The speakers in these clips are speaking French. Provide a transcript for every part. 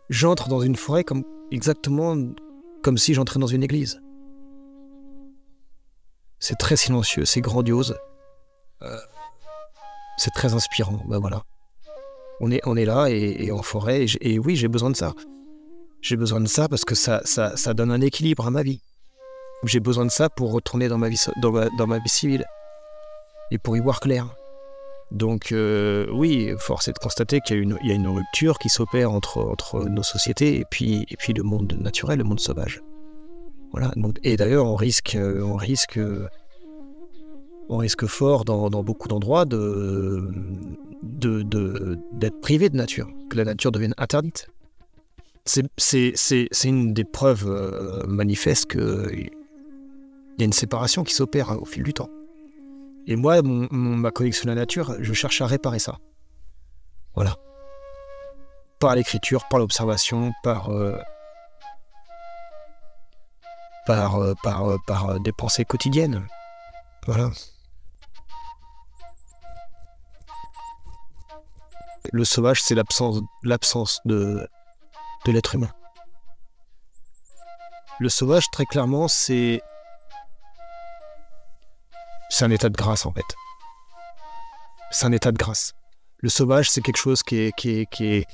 J'entre dans une forêt exactement comme si j'entrais dans une église. C'est très silencieux, c'est grandiose. C'est très inspirant, ben voilà. On est là et en forêt, et oui, j'ai besoin de ça. J'ai besoin de ça parce que ça donne un équilibre à ma vie. J'ai besoin de ça pour retourner dans ma vie, dans ma vie civile et pour y voir clair. Donc oui, force est de constater qu'il y a une rupture qui s'opère entre nos sociétés et puis le monde naturel, le monde sauvage. Voilà. Donc, et d'ailleurs, on risque fort dans beaucoup d'endroits d'être privé de nature, que la nature devienne interdite. C'est une des preuves manifestes qu'il y a une séparation qui s'opère au fil du temps. Et moi, ma connexion à la nature, je cherche à réparer ça. Voilà. Par l'écriture, par l'observation, par des pensées quotidiennes. Voilà. Le sauvage, c'est l'absence de l'être humain. Le sauvage, très clairement, c'est un état de grâce, en fait. C'est un état de grâce. Le sauvage, c'est quelque chose qui est...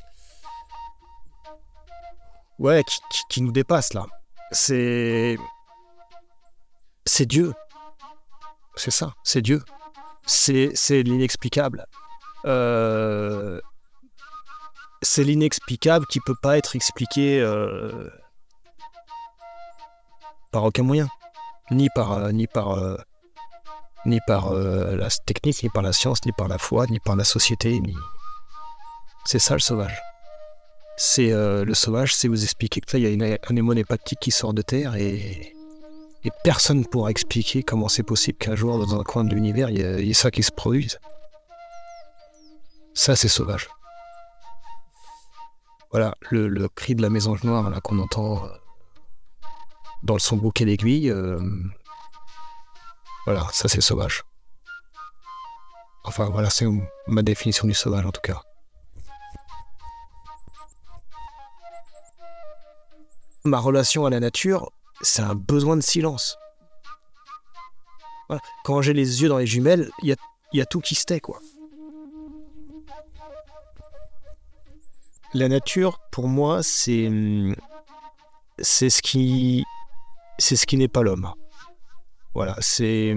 Ouais, qui nous dépasse, là. C'est Dieu. C'est ça, c'est Dieu. C'est l'inexplicable. C'est l'inexplicable qui peut pas être expliqué par aucun moyen. Ni par la technique, ni par la science, ni par la foi, ni par la société. C'est ça le sauvage. Le sauvage, c'est vous expliquer que là, il y a un anémone hépatique qui sort de terre et personne ne pourra expliquer comment c'est possible qu'un jour, dans un coin de l'univers, il y ait ça qui se produise. Ça, c'est sauvage. Voilà, le cri de la mésange noire là, qu'on entend dans son bouquet d'aiguilles, voilà, ça c'est sauvage. Enfin, voilà, c'est ma définition du sauvage en tout cas. Ma relation à la nature, c'est un besoin de silence. Voilà. Quand j'ai les yeux dans les jumelles, il y a tout qui se tait, quoi. La nature, pour moi, c'est ce qui n'est pas l'homme. Voilà, c'est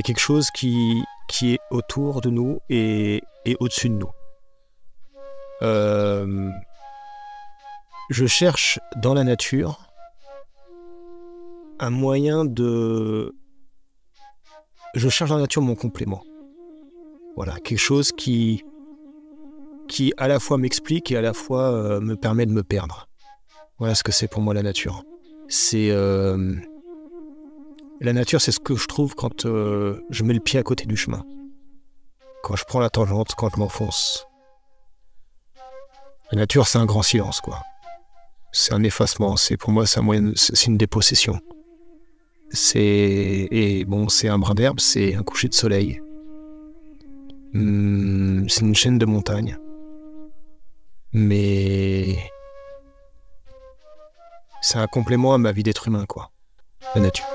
quelque chose qui est autour de nous et au-dessus de nous. Je cherche dans la nature un moyen de... Je cherche dans la nature mon complément. Voilà, quelque chose qui à la fois m'explique et à la fois me permet de me perdre. Voilà ce que c'est pour moi la nature. La nature, c'est ce que je trouve quand je mets le pied à côté du chemin. Quand je prends la tangente, quand je m'enfonce. La nature, c'est un grand silence, quoi. C'est un effacement. Pour moi, c'est une dépossession. C'est un brin d'herbe, c'est un coucher de soleil. C'est une chaîne de montagnes. Mais c'est un complément à ma vie d'être humain, quoi. La nature.